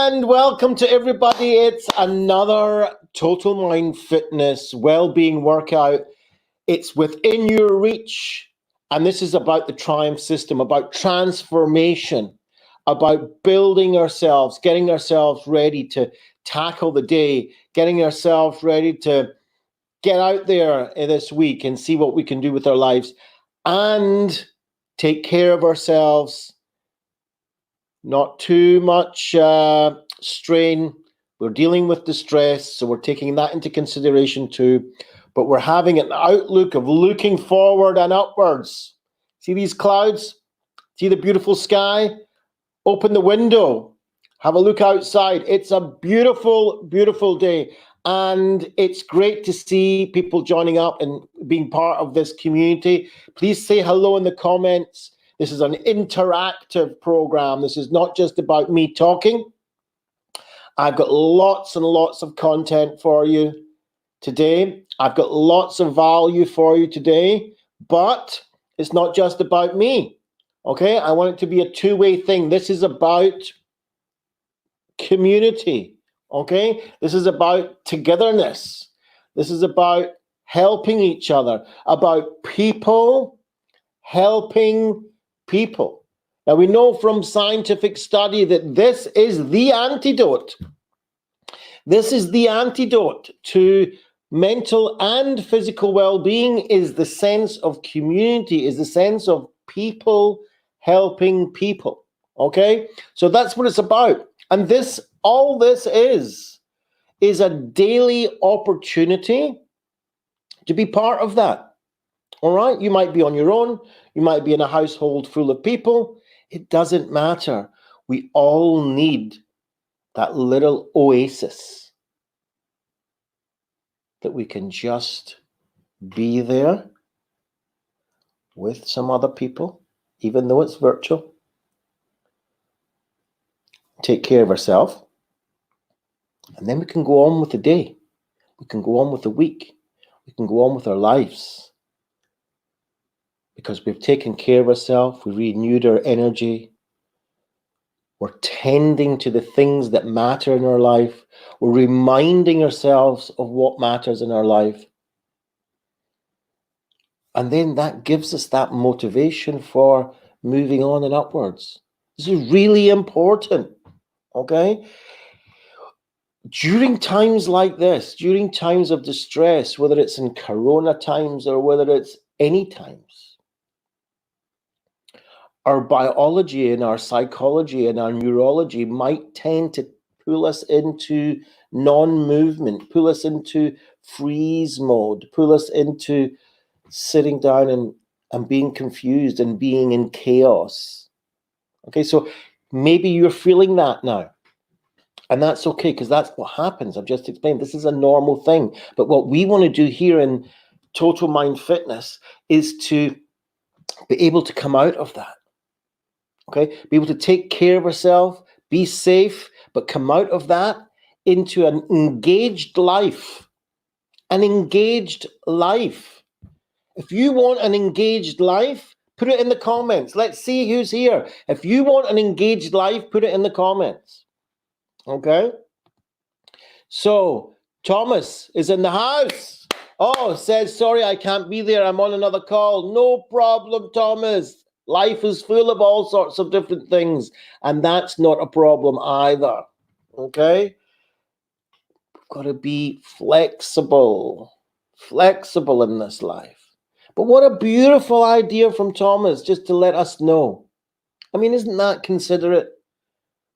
And welcome to everybody. It's another Total Mind Fitness Wellbeing workout. It's within your reach. And this is about the T.R.I.U.M.P system, about transformation, about building ourselves, getting ourselves ready to tackle the day, getting ourselves ready to get out there this week and see what we can do with our lives and take care of ourselves. Not too much strain. We're dealing with the stress, so we're taking that into consideration too. But we're having an outlook of looking forward and upwards. See these clouds? See the beautiful sky? Open the window. Have a look outside. It's a beautiful, beautiful day. And it's great to see people joining up and being part of this community. Please say hello in the comments. This is an interactive program. This is not just about me talking. I've got lots and lots of content for you today. I've got lots of value for you today, but it's not just about me, okay? I want it to be a two-way thing. This is about community, okay? This is about togetherness. This is about helping each other, about people helping people. Now, we know from scientific study that this is the antidote. This is the antidote to mental and physical well-being, is the sense of community, is the sense of people helping people. Okay? So that's what it's about. And all this is a daily opportunity to be part of that. All right, you might be on your own, you might be in a household full of people. It doesn't matter. We all need that little oasis that we can just be there with some other people, even though it's virtual. Take care of ourselves, and then we can go on with the day. We can go on with the week. We can go on with our lives. Because we've taken care of ourselves, we renewed our energy, we're tending to the things that matter in our life, we're reminding ourselves of what matters in our life. And then that gives us that motivation for moving on and upwards. This is really important, okay? During times like this, during times of distress, whether it's in Corona times or whether it's any times, our biology and our psychology and our neurology might tend to pull us into non-movement, pull us into freeze mode, pull us into sitting down and being confused and being in chaos. Okay, so maybe you're feeling that now. And that's okay, because that's what happens. I've just explained. This is a normal thing. But what we want to do here in Total Mind Fitness is to be able to come out of that. Okay, be able to take care of ourselves, be safe, but come out of that into an engaged life. An engaged life. If you want an engaged life, put it in the comments. Let's see who's here. If you want an engaged life, put it in the comments. Okay? So, Thomas is in the house. Oh, says, sorry, I can't be there. I'm on another call. No problem, Thomas. Life is full of all sorts of different things, and that's not a problem either, okay? We've got to be flexible in this life. But what a beautiful idea from Thomas, just to let us know. I mean, isn't that considerate?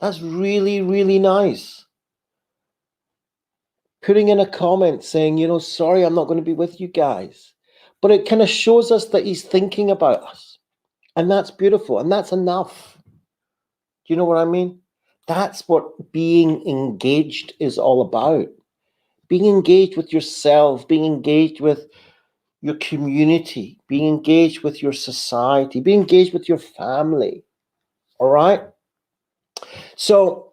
That's really, really nice. Putting in a comment saying, sorry, I'm not going to be with you guys. But it kind of shows us that he's thinking about us. And that's beautiful, and that's enough. Do you know what I mean? That's what being engaged is all about. Being engaged with yourself, being engaged with your community, being engaged with your society, being engaged with your family. All right? So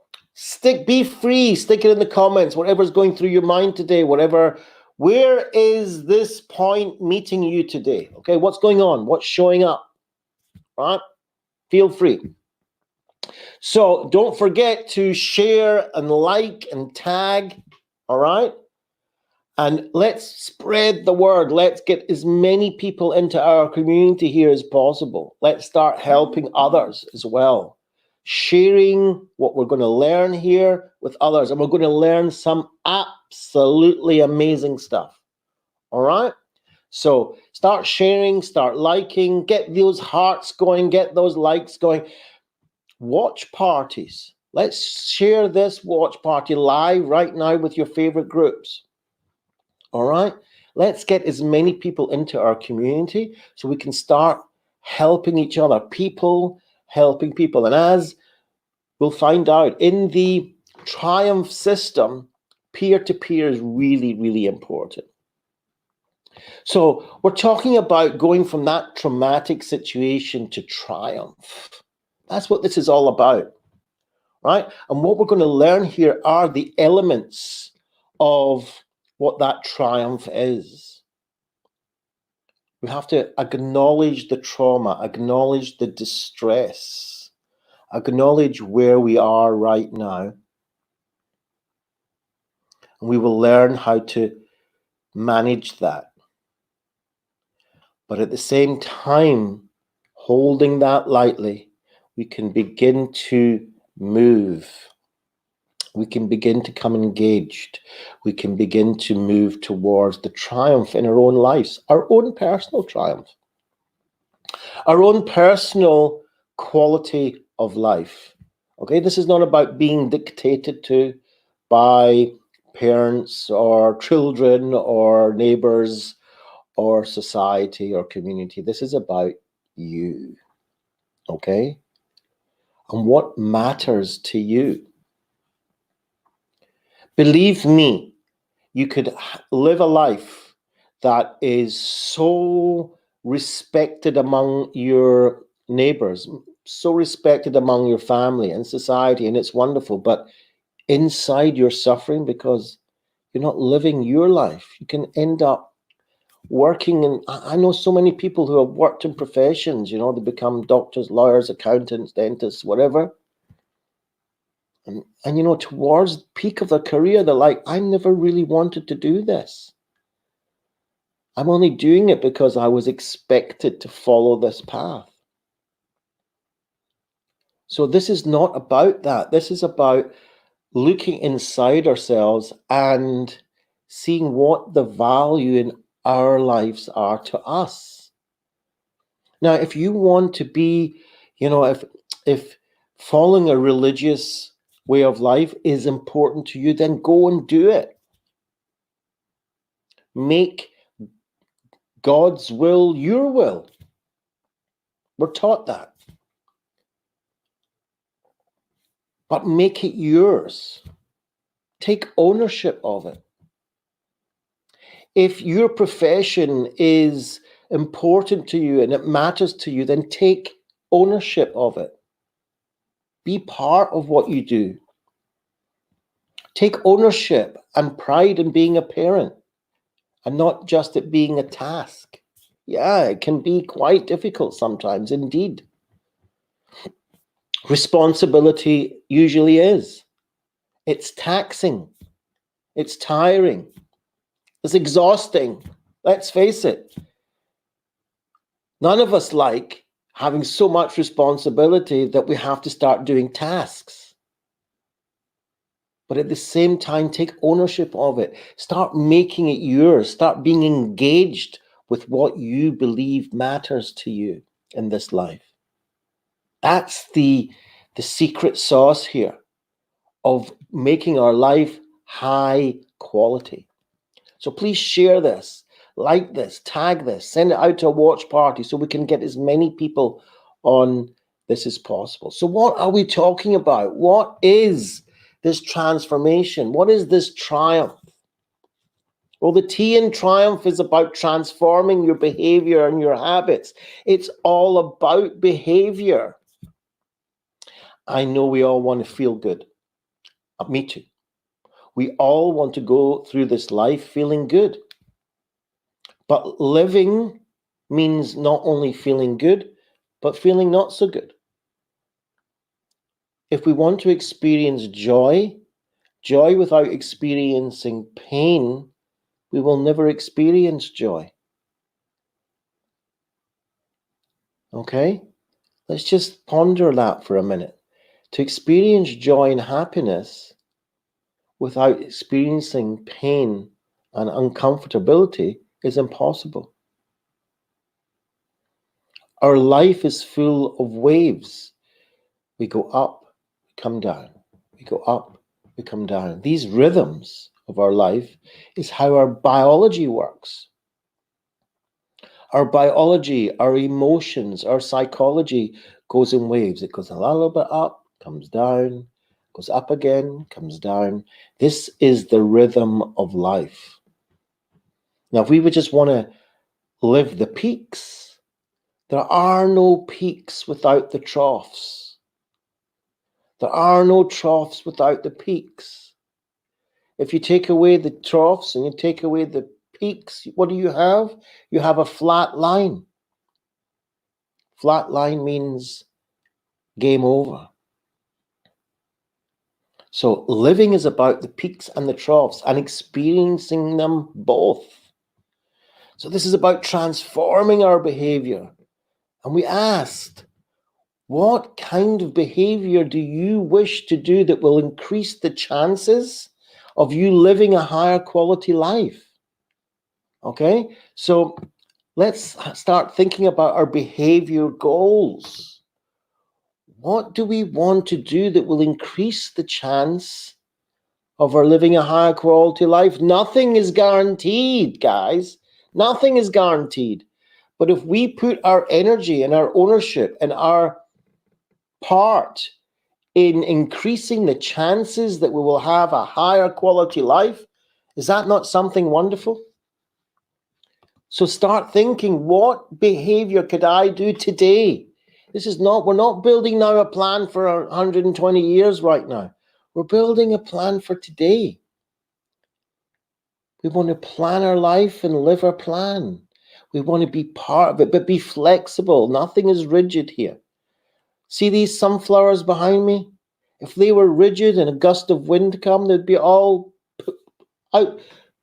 be free, stick it in the comments, whatever's going through your mind today, where is this point meeting you today? Okay, what's going on? What's showing up? Right? Feel free. So don't forget to share and like and tag, all right? And let's spread the word. Let's get as many people into our community here as possible. Let's start helping others as well. Sharing what we're going to learn here with others. And we're going to learn some absolutely amazing stuff. All right? So start sharing, start liking, get those hearts going, get those likes going. Watch parties. Let's share this watch party live right now with your favorite groups. All right, let's get as many people into our community so we can start helping each other, people helping people. And as we'll find out in the T.R.I.U.M.P.H system, peer-to-peer is really, really important. So we're talking about going from that traumatic situation to triumph. That's what this is all about, right? And what we're going to learn here are the elements of what that triumph is. We have to acknowledge the trauma, acknowledge the distress, acknowledge where we are right now. And we will learn how to manage that. But at the same time, holding that lightly, we can begin to move. We can begin to come engaged. We can begin to move towards the triumph in our own lives, our own personal triumph, our own personal quality of life. Okay, this is not about being dictated to by parents or children or neighbors or society or community. This is about you. Okay? And what matters to you. Believe me, you could live a life that is so respected among your neighbors, so respected among your family and society, and it's wonderful. But inside you're suffering because you're not living your life. You can end up working, and I know so many people who have worked in professions, you know, they become doctors, lawyers, accountants, dentists, whatever. And you know, towards the peak of their career, they're like, I never really wanted to do this. I'm only doing it because I was expected to follow this path. So this is not about that. This is about looking inside ourselves and seeing what the value in our lives are to us. Now, if you want to be, you know, if following a religious way of life is important to you, then go and do it. Make God's will your will. We're taught that. But make it yours. Take ownership of it. If your profession is important to you and it matters to you, then take ownership of it. Be part of what you do. Take ownership and pride in being a parent and not just it being a task. Yeah, it can be quite difficult sometimes, indeed. Responsibility usually is. It's taxing. It's tiring. It's exhausting. Let's face it. None of us like having so much responsibility that we have to start doing tasks. But at the same time, take ownership of it. Start making it yours. Start being engaged with what you believe matters to you in this life. That's the secret sauce here of making our life high quality. So please share this, like this, tag this, send it out to a watch party so we can get as many people on this as possible. So what are we talking about? What is this transformation? What is this triumph? Well, the T in triumph is about transforming your behavior and your habits. It's all about behavior. I know we all want to feel good. Me too. We all want to go through this life feeling good. But living means not only feeling good, but feeling not so good. If we want to experience joy, joy without experiencing pain, we will never experience joy. Okay? Let's just ponder that for a minute. To experience joy and happiness without experiencing pain and uncomfortability is impossible. Our life is full of waves. We go up, we come down. We go up, we come down. These rhythms of our life is how our biology works. Our biology, our emotions, our psychology goes in waves. It goes a little bit up, comes down, goes up again, comes down. This is the rhythm of life. Now, if we would just want to live the peaks, there are no peaks without the troughs. There are no troughs without the peaks. If you take away the troughs and you take away the peaks, what do you have? You have a flat line. Flat line means game over. So living is about the peaks and the troughs and experiencing them both. So this is about transforming our behavior. And we asked, what kind of behavior do you wish to do that will increase the chances of you living a higher quality life? Okay, so let's start thinking about our behavior goals. What do we want to do that will increase the chance of our living a higher quality life? Nothing is guaranteed, guys. Nothing is guaranteed. But if we put our energy and our ownership and our part in increasing the chances that we will have a higher quality life, is that not something wonderful? So start thinking, what behavior could I do today? We're not building now a plan for 120 years right now. We're building a plan for today. We want to plan our life and live our plan. We want to be part of it, but be flexible. Nothing is rigid here. See these sunflowers behind me? If they were rigid and a gust of wind come, they'd be all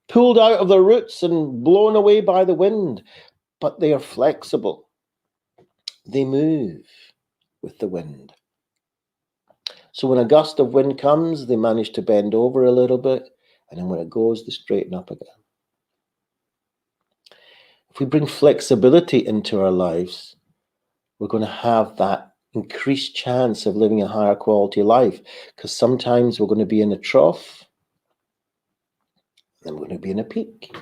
pulled out of their roots and blown away by the wind. But they are flexible. They move with the wind. So when a gust of wind comes, they manage to bend over a little bit, and then when it goes, they straighten up again. If we bring flexibility into our lives, we're going to have that increased chance of living a higher quality life, because sometimes we're going to be in a trough, then we're going to be in a peak,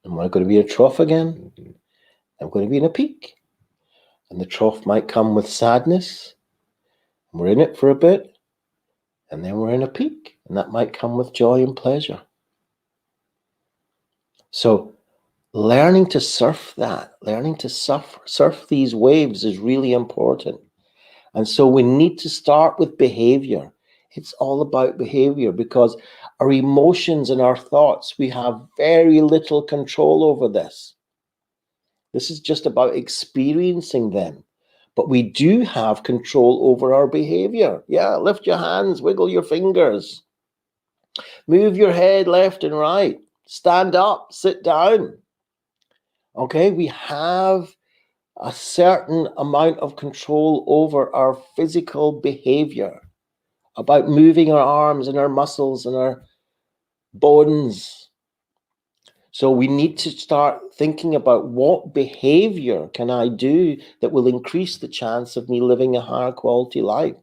and we're going to be in a trough again, and we're going to be in a peak. And the trough might come with sadness, and we're in it for a bit, and then we're in a peak, and that might come with joy and pleasure. So learning to surf that, learning to surf these waves is really important. And so we need to start with behavior. It's all about behavior, because our emotions and our thoughts, we have very little control over this. This is just about experiencing them. But we do have control over our behavior. Yeah, lift your hands, wiggle your fingers, move your head left and right, stand up, sit down. Okay, we have a certain amount of control over our physical behavior, about moving our arms and our muscles and our bones. So we need to start thinking about, what behavior can I do that will increase the chance of me living a higher quality life?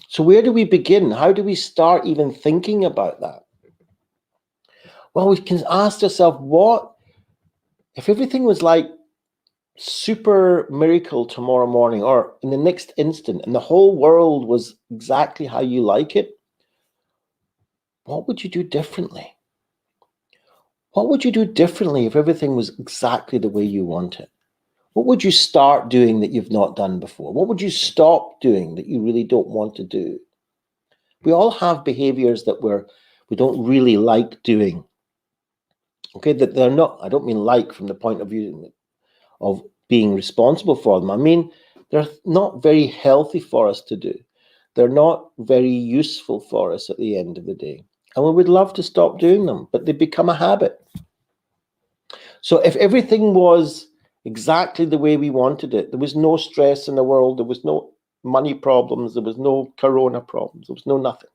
So where do we begin? How do we start even thinking about that? Well, we can ask ourselves, what if everything was like super miracle tomorrow morning, or in the next instant, and the whole world was exactly how you like it? What would you do differently? What would you do differently if everything was exactly the way you want it? What would you start doing that you've not done before? What would you stop doing that you really don't want to do? We all have behaviors that we don't really like doing. Okay, that they're not, I don't mean like from the point of view of being responsible for them. I mean, They're not very healthy for us to do. They're not very useful for us at the end of the day. And we would love to stop doing them, but they become a habit. So if everything was exactly the way we wanted it, there was no stress in the world, there was no money problems, there was no corona problems, there was no nothing.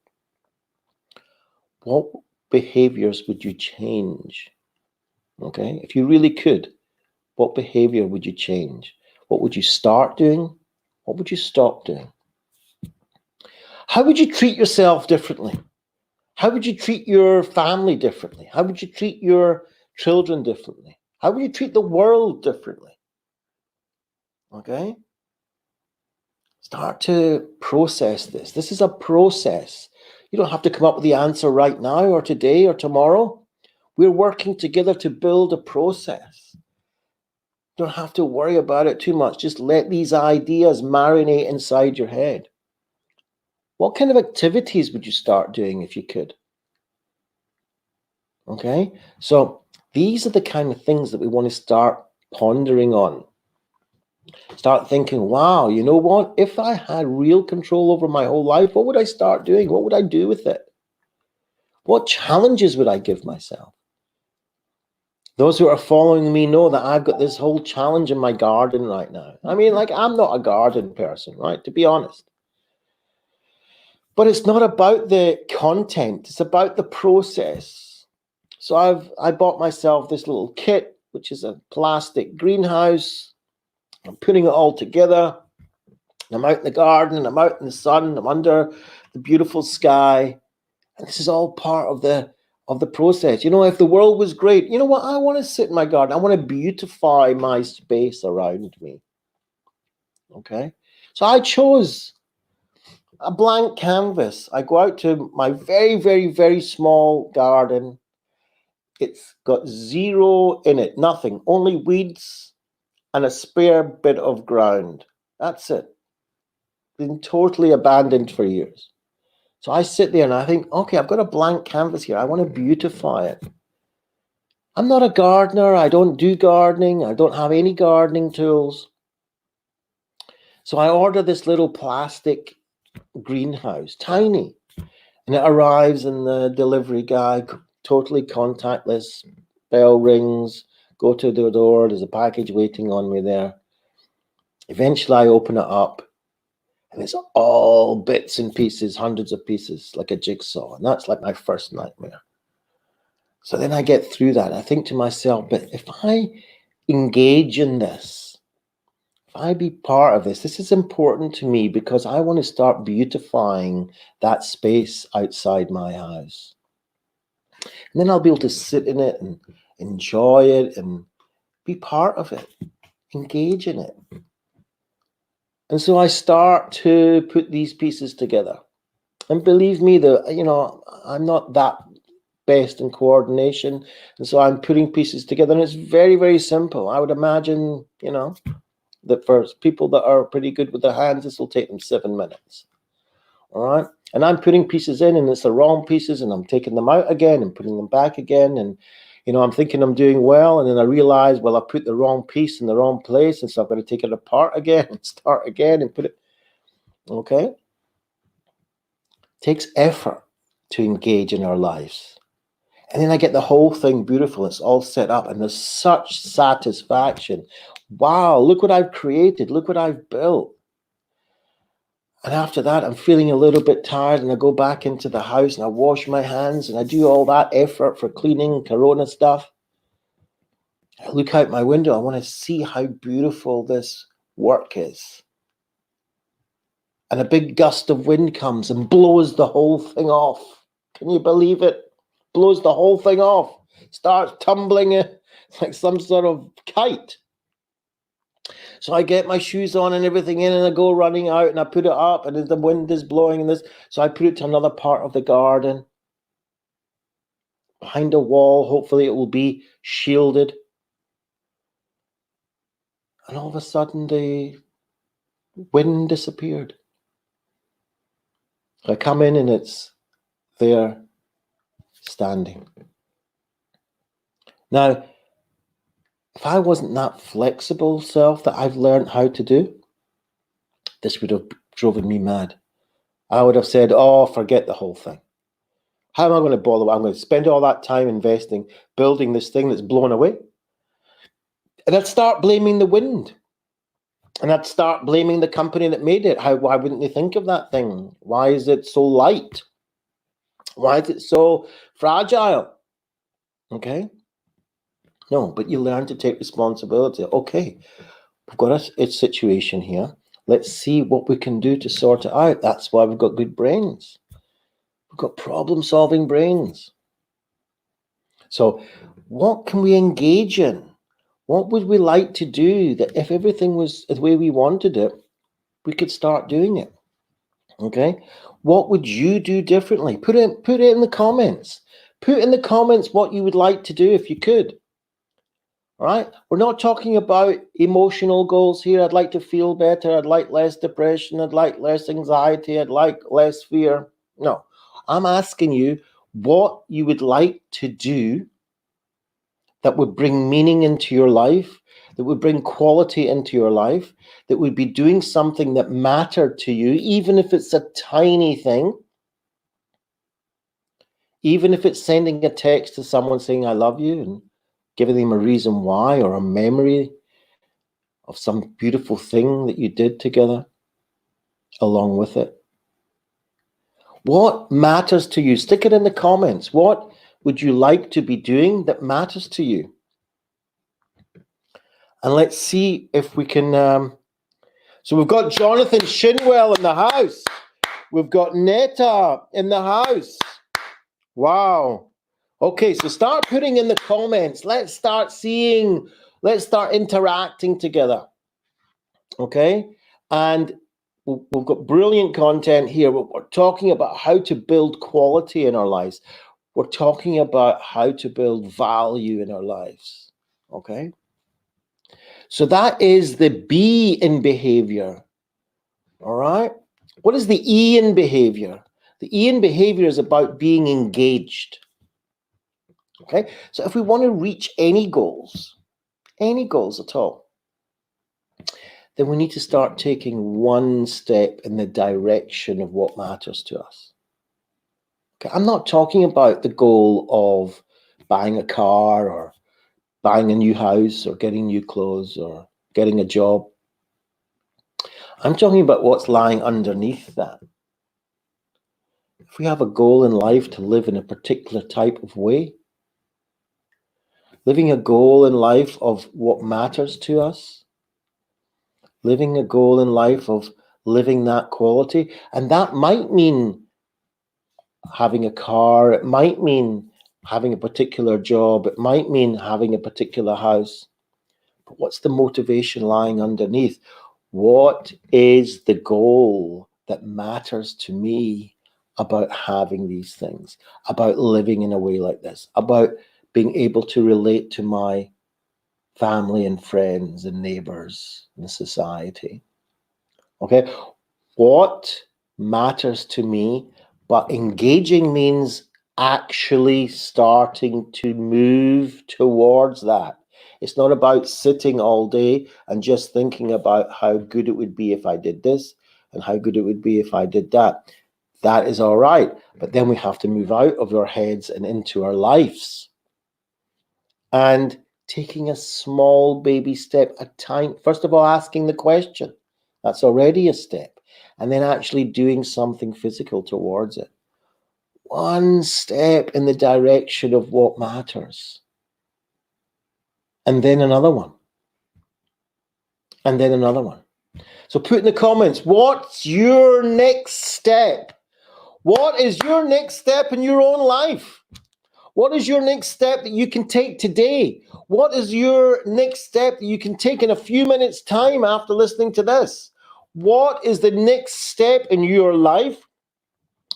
What behaviors would you change? Okay, if you really could, what behavior would you change? What would you start doing? What would you stop doing? How would you treat yourself differently? How would you treat your family differently? How would you treat your children differently? How would you treat the world differently? Okay? Start to process this. This is a process. You don't have to come up with the answer right now or today or tomorrow. We're working together to build a process. You don't have to worry about it too much. Just let these ideas marinate inside your head. What kind of activities would you start doing if you could? Okay, so these are the kind of things that we want to start pondering on. Start thinking, wow, you know what? If I had real control over my whole life, what would I start doing? What would I do with it? What challenges would I give myself? Those who are following me know that I've got this whole challenge in my garden right now. I mean, like, I'm not a garden person, right? To be honest. But it's not about the content. It's about the process. So I bought myself this little kit, which is a plastic greenhouse. I'm putting it all together. I'm out in the garden, I'm out in the sun, I'm under the beautiful sky. And this is all part of the process. You know, if the world was great, you know what? I want to sit in my garden. I want to beautify my space around me. Okay. So I chose a blank canvas. I go out to my very, very, very small garden. It's got zero in it, nothing, only weeds and a spare bit of ground. That's it. Been totally abandoned for years. So I sit there and I think, okay, I've got a blank canvas here. I want to beautify it. I'm not a gardener. I don't do gardening. I don't have any gardening tools. So I order this little plastic greenhouse, tiny, and it arrives and the delivery guy, totally contactless, bell rings, go to the door, there's a package waiting on me there. Eventually I open it up and it's all bits and pieces, hundreds of pieces, like a jigsaw. And that's like my first nightmare. So then I get through that. I think to myself, but if I engage in this, if I be part of this, this is important to me because I want to start beautifying that space outside my house. And then I'll be able to sit in it and enjoy it and be part of it, engage in it. And so I start to put these pieces together. And believe me, I'm not that best in coordination. And so I'm putting pieces together and it's very, very simple. I would imagine, that for people that are pretty good with their hands, this will take them 7 minutes. All right. And I'm putting pieces in and it's the wrong pieces and I'm taking them out again and putting them back again. And, I'm thinking I'm doing well. And then I realize, well, I put the wrong piece in the wrong place. And so I've got to take it apart again and start again and put it. Okay. It takes effort to engage in our lives. And then I get the whole thing beautiful. It's all set up and there's such satisfaction. Wow, look what I've created. Look what I've built. And after that, I'm feeling a little bit tired and I go back into the house and I wash my hands and I do all that effort for cleaning corona stuff. I look out my window. I want to see how beautiful this work is. And a big gust of wind comes and blows the whole thing off. Can you believe it? Blows the whole thing off. Starts tumbling like some sort of kite. So I get my shoes on and everything in and I go running out and I put it up and the wind is blowing and this. So I put it to another part of the garden. Behind a wall, hopefully it will be shielded. And all of a sudden the wind disappeared. I come in and it's there standing. Now, if I wasn't that flexible self that I've learned how to do, this would have driven me mad. I would have said, oh, forget the whole thing. How am I going to bother? I'm going to spend all that time investing, building this thing that's blown away. And I'd start blaming the wind. And I'd start blaming the company that made it. Why wouldn't they think of that thing? Why is it so light? Why is it so fragile? Okay? No, but you learn to take responsibility. Okay, we've got a situation here. Let's see what we can do to sort it out. That's why we've got good brains. We've got problem-solving brains. So what can we engage in? What would we like to do that if everything was the way we wanted it, we could start doing it? Okay? What would you do differently? Put it in the comments. Put in the comments what you would like to do if you could. All right? We're not talking about emotional goals here. I'd like to feel better. I'd like less depression. I'd like less anxiety. I'd like less fear. No. I'm asking you what you would like to do that would bring meaning into your life, that would bring quality into your life, that would be doing something that mattered to you, even if it's a tiny thing, even if it's sending a text to someone saying, I love you, and giving them a reason why, or a memory of some beautiful thing that you did together along with it. What matters to you? Stick it in the comments. What would you like to be doing that matters to you? And let's see if we can... So we've got Jonathan Shinwell in the house. We've got Netta in the house. Wow. Okay, so start putting in the comments. Let's start seeing, let's start interacting together. Okay? And we've got brilliant content here. We're talking about how to build quality in our lives. We're talking about how to build value in our lives. Okay? So that is the B in behavior. All right? What is the E in behavior? The E in behavior is about being engaged. Okay? So if we want to reach any goals at all, then we need to start taking one step in the direction of what matters to us. Okay? I'm not talking about the goal of buying a car or buying a new house or getting new clothes or getting a job. I'm talking about what's lying underneath that. If we have a goal in life to live in a particular type of way, living a goal in life of what matters to us, living a goal in life of living that quality, and that might mean having a car, it might mean having a particular job, it might mean having a particular house. But what's the motivation lying underneath? What is the goal that matters to me about having these things, about living in a way like this, about being able to relate to my family and friends and neighbors and society? Okay, what matters to me? But engaging means actually starting to move towards that. It's not about sitting all day and just thinking about how good it would be if I did this and how good it would be if I did that. That is all right. But then we have to move out of our heads and into our lives. And taking a small baby step at a time. First of all, asking the question. That's already a step. And then actually doing something physical towards it. One step in the direction of what matters. And then another one. And then another one. So put in the comments, what's your next step? What is your next step in your own life? What is your next step that you can take today? What is your next step that you can take in a few minutes' time after listening to this? What is the next step in your life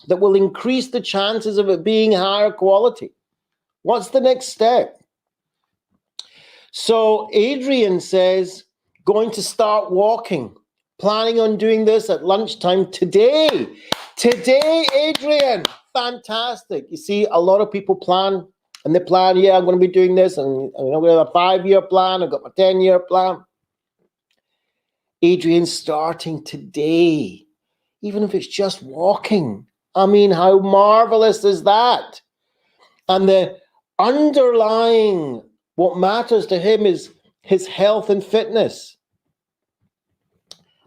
that will increase the chances of it being higher quality? What's the next step? So Adrian says, going to start walking. Planning on doing this at lunchtime today. Today, Adrian. Fantastic. You see, a lot of people plan, and they plan, yeah, I'm going to be doing this, and we have a 5-year plan, I've got my 10-year plan. Adrian, starting today, even if it's just walking. I mean, how marvelous is that? And the underlying, what matters to him is his health and fitness.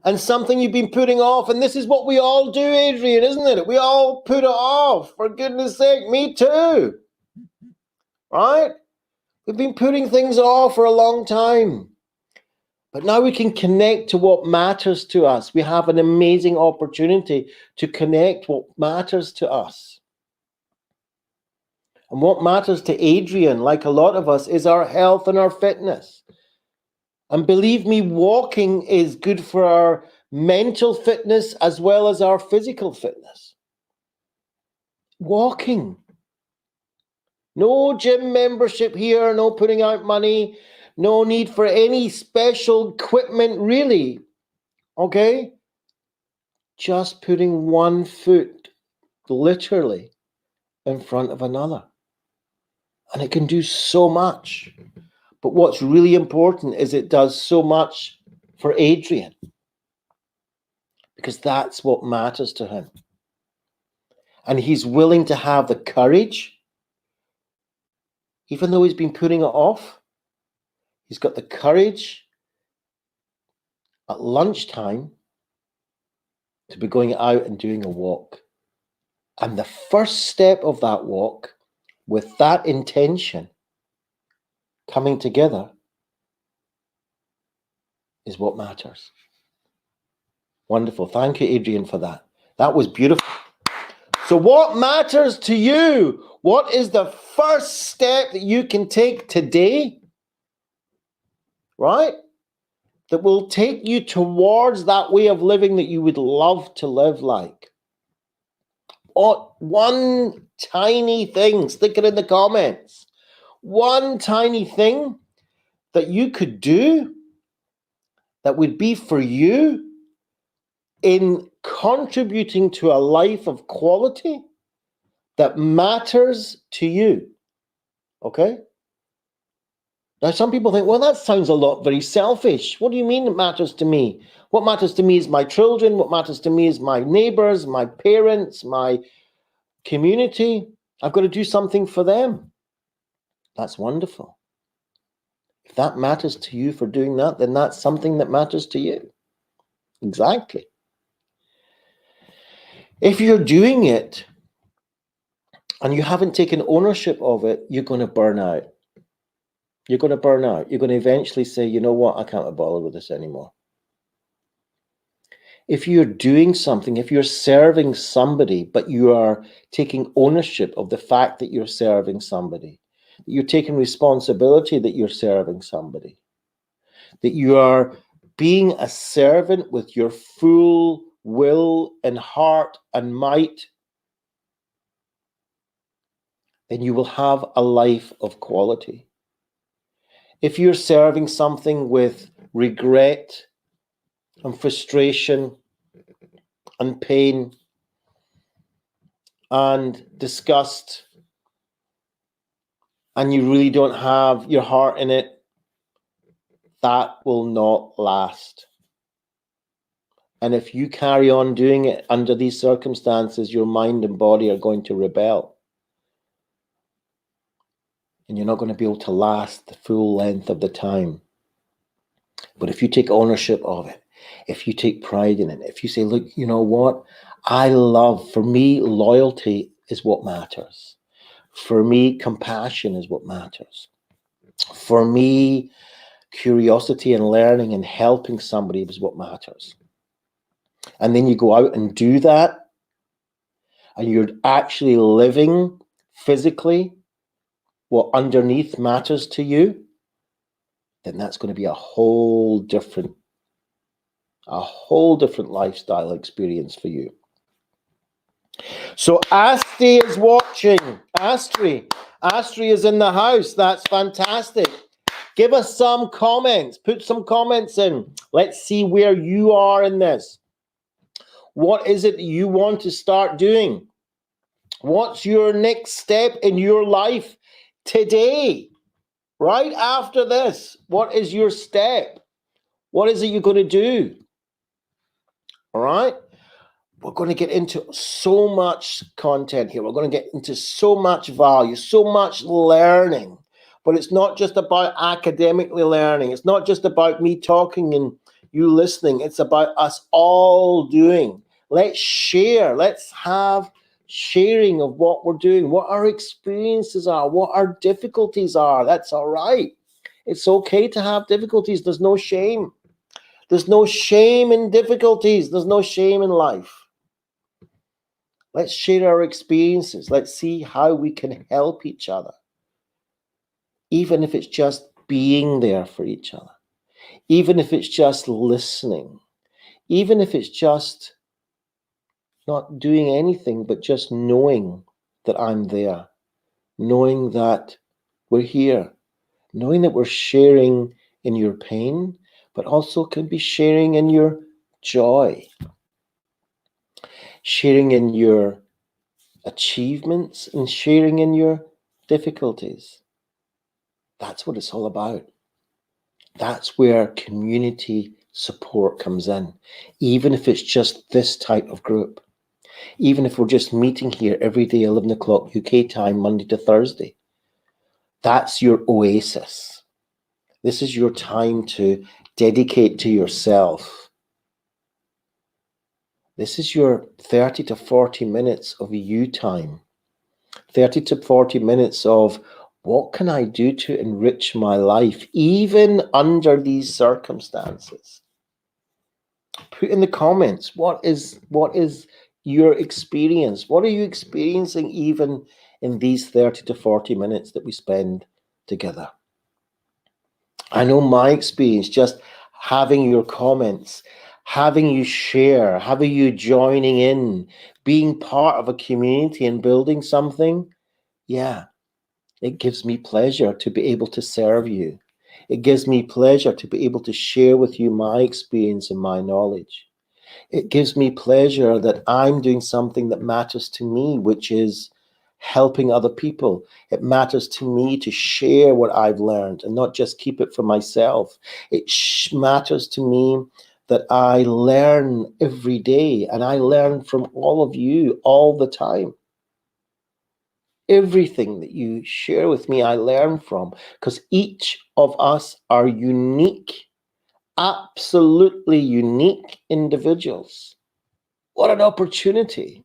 And something you've been putting off, and this is what we all do, Adrian, isn't it? We all put it off, for goodness sake, me too, right? We've been putting things off for a long time. But now we can connect to what matters to us. We have an amazing opportunity to connect what matters to us. And what matters to Adrian, like a lot of us, is our health and our fitness. And believe me, walking is good for our mental fitness as well as our physical fitness. Walking. No gym membership here, no putting out money, no need for any special equipment, really. Okay? Just putting one foot, literally, in front of another. And it can do so much. But what's really important is it does so much for Adrian. Because that's what matters to him. And he's willing to have the courage, even though he's been putting it off, he's got the courage at lunchtime to be going out and doing a walk. And the first step of that walk, with that intention coming together, is what matters. Wonderful. Thank you, Adrian, for that. That was beautiful. So what matters to you? What is the first step that you can take today, right? That will take you towards that way of living that you would love to live like? Or one tiny thing, stick it in the comments. One tiny thing that you could do that would be for you in contributing to a life of quality that matters to you. Okay? Now, some people think, well, that sounds a lot very selfish. What do you mean it matters to me? What matters to me is my children. What matters to me is my neighbors, my parents, my community. I've got to do something for them. That's wonderful. If that matters to you for doing that, then that's something that matters to you. Exactly. If you're doing it and you haven't taken ownership of it, you're going to burn out. You're going to burn out. You're going to eventually say, you know what, I can't be bothered with this anymore. If you're doing something, if you're serving somebody, but you are taking ownership of the fact that you're serving somebody, that you're taking responsibility that you're serving somebody, that you are being a servant with your full will and heart and might, then you will have a life of quality. If you're serving something with regret and frustration and pain and disgust, and you really don't have your heart in it, that will not last. And if you carry on doing it under these circumstances, your mind and body are going to rebel. And you're not going to be able to last the full length of the time. But if you take ownership of it, if you take pride in it, if you say, look, you know what? For me, loyalty is what matters. For me, compassion is what matters. For me, curiosity and learning and helping somebody is what matters. And then you go out and do that, and you're actually living physically what underneath matters to you, then that's going to be a whole different lifestyle experience for you. So Astri is watching. Astri is in the house. That's fantastic. Give us some comments. Put some comments in. Let's see where you are in this. What is it that you want to start doing? What's your next step in your life today? Right after this, what is your step? What is it you're going to do? All right? We're going to get into so much content here. We're going to get into so much value, so much learning. But it's not just about academically learning. It's not just about me talking and you listening. It's about us all doing. Let's share. Let's have sharing of what we're doing, what our experiences are, what our difficulties are. That's all right. It's okay to have difficulties. There's no shame. There's no shame in difficulties. There's no shame in life. Let's share our experiences. Let's see how we can help each other, even if it's just being there for each other, even if it's just listening, even if it's just not doing anything, but just knowing that I'm there, knowing that we're here, knowing that we're sharing in your pain, but also can be sharing in your joy, sharing in your achievements, and sharing in your difficulties. That's what it's all about. That's where community support comes in. Even if it's just this type of group, even if we're just meeting here every day, 11 o'clock UK time, Monday to Thursday, that's your oasis. This is your time to dedicate to yourself. This is your 30 to 40 minutes of you time. 30 to 40 minutes of what can I do to enrich my life, even under these circumstances? Put in the comments, what is your experience? What are you experiencing even in these 30 to 40 minutes that we spend together? I know my experience, just having your comments, having you share, having you joining in, being part of a community and building something. Yeah, it gives me pleasure to be able to serve you. It gives me pleasure to be able to share with you my experience and my knowledge. It gives me pleasure that I'm doing something that matters to me, which is helping other people. It matters to me to share what I've learned and not just keep it for myself. It matters to me that I learn every day, and I learn from all of you all the time. Everything that you share with me, I learn from, because each of us are unique, absolutely unique individuals. What an opportunity.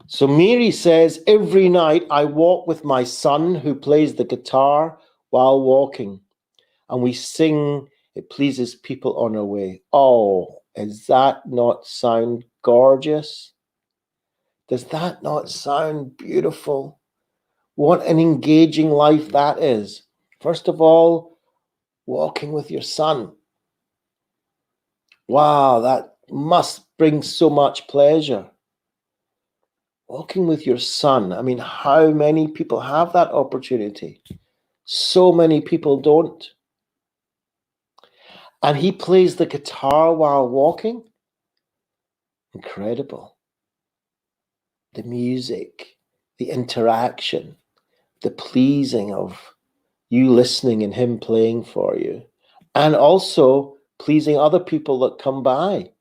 So Mary says, every night I walk with my son who plays the guitar while walking, and we sing, it pleases people on our way. Oh, does that not sound gorgeous? Does that not sound beautiful? What an engaging life that is. First of all, walking with your son. Wow, that must bring so much pleasure. Walking with your son. I mean, how many people have that opportunity? So many people don't. And he plays the guitar while walking. Incredible. The music, the interaction, the pleasing of you listening and him playing for you. And also pleasing other people that come by.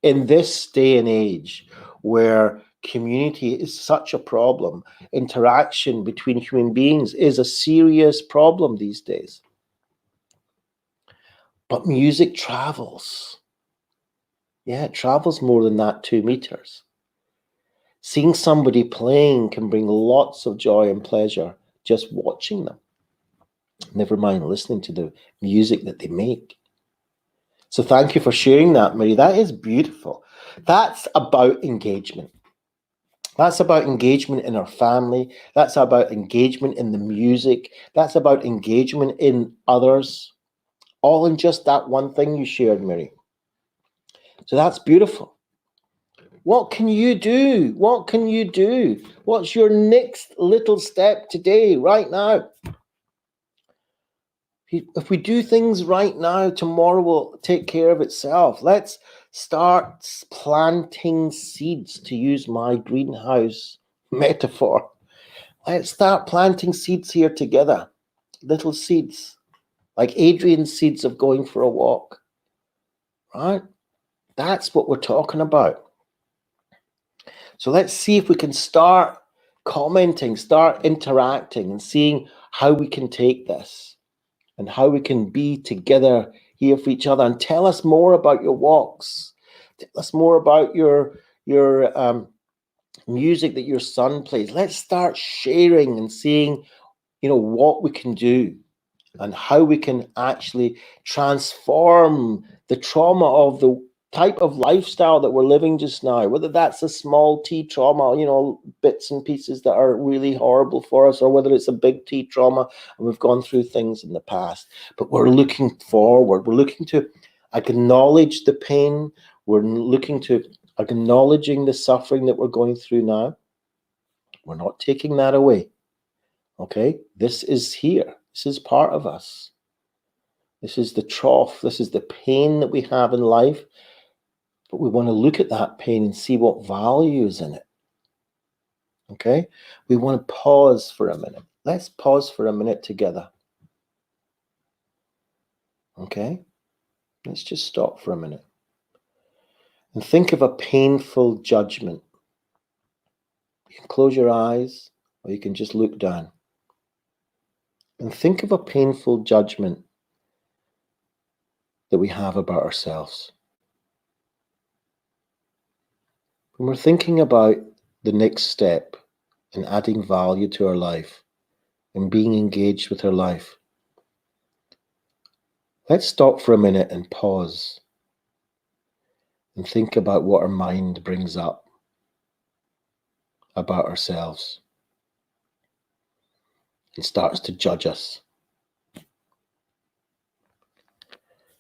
In this day and age where community is such a problem, interaction between human beings is a serious problem these days. But music travels. Yeah, it travels more than that 2 meters. Seeing somebody playing can bring lots of joy and pleasure just watching them. Never mind listening to the music that they make. So thank you for sharing that, Mary. That is beautiful. That's about engagement. That's about engagement in our family. That's about engagement in the music. That's about engagement in others. All in just that one thing you shared, Mary. So that's beautiful. What can you do? What can you do? What's your next little step today, right now? If we do things right now, tomorrow will take care of itself. Let's start planting seeds, to use my greenhouse metaphor. Let's start planting seeds here together. Little seeds, like Adrian's seeds of going for a walk, right? That's what we're talking about. So let's see if we can start commenting, start interacting, and seeing how we can take this and how we can be together here for each other. And tell us more about your walks. Tell us more about your music that your son plays. Let's start sharing and seeing, what we can do and how we can actually transform the trauma of the type of lifestyle that we're living just now, whether that's a small T trauma, bits and pieces that are really horrible for us, or whether it's a big T trauma and we've gone through things in the past. But we're looking forward. We're looking to acknowledge the pain. We're looking to acknowledging the suffering that we're going through now. We're not taking that away. Okay? This is here. This is part of us. This is the trough. This is the pain that we have in life. But we want to look at that pain and see what value is in it. Okay? We want to pause for a minute. Let's pause for a minute together. Okay? Let's just stop for a minute. And think of a painful judgment. You can close your eyes or you can just look down. And think of a painful judgment that we have about ourselves. When we're thinking about the next step in adding value to our life and being engaged with our life, let's stop for a minute and pause and think about what our mind brings up about ourselves. It starts to judge us,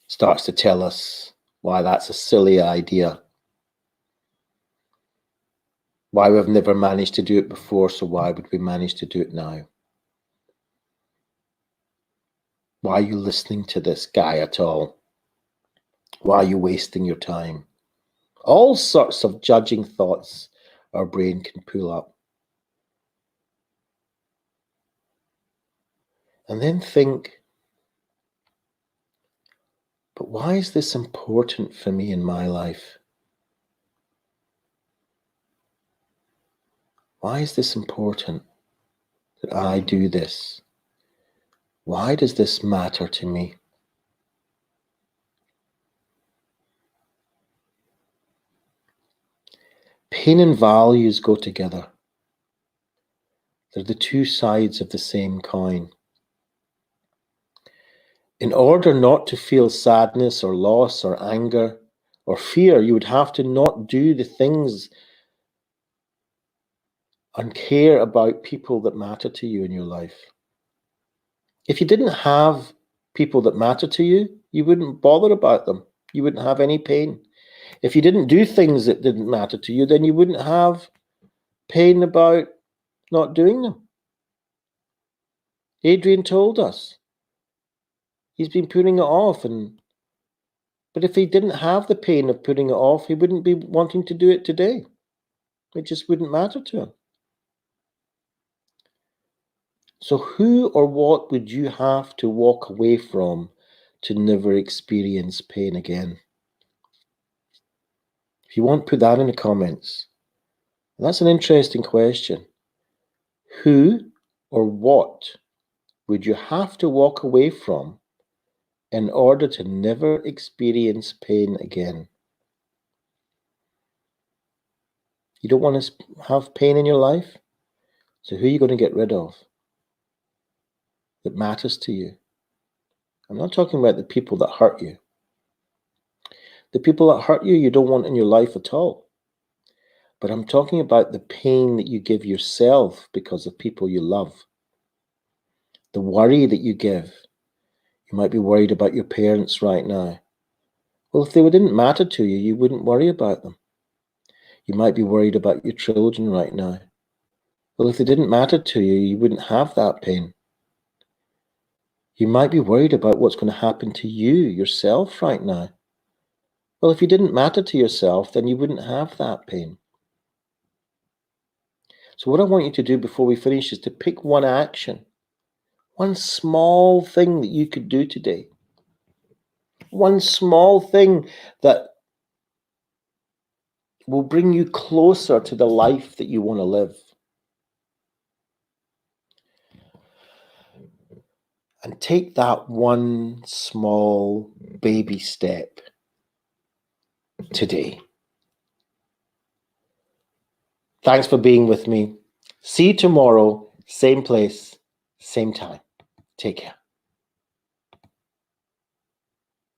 starts to tell us why that's a silly idea, why we've never managed to do it before, so why would we manage to do it now? Why are you listening to this guy at all? Why are you wasting your time? All sorts of judging thoughts our brain can pull up. And then think, but why is this important for me in my life? Why is this important that I do this? Why does this matter to me? Pain and values go together. They're the two sides of the same coin. In order not to feel sadness or loss or anger or fear, you would have to not do the things and care about people that matter to you in your life. If you didn't have people that matter to you, you wouldn't bother about them. You wouldn't have any pain. If you didn't do things that didn't matter to you, then you wouldn't have pain about not doing them. Adrian told us he's been putting it off, but if he didn't have the pain of putting it off, he wouldn't be wanting to do it today. It just wouldn't matter to him. So who or what would you have to walk away from to never experience pain again? If you want, put that in the comments. That's an interesting question. Who or what would you have to walk away from in order to never experience pain again? You don't want to have pain in your life? So who are you going to get rid of that matters to you? I'm not talking about the people that hurt you. The people that hurt you, you don't want in your life at all. But I'm talking about the pain that you give yourself because of people you love. The worry that you give. You might be worried about your parents right now. Well, if they didn't matter to you, you wouldn't worry about them. You might be worried about your children right now. Well, if they didn't matter to you, you wouldn't have that pain. You might be worried about what's going to happen to you, yourself right now. Well, if you didn't matter to yourself, then you wouldn't have that pain. So what I want you to do before we finish is to pick one action, one small thing that you could do today. One small thing that will bring you closer to the life that you want to live. And take that one small baby step today. Thanks for being with me. See you tomorrow, same place, same time. Take care.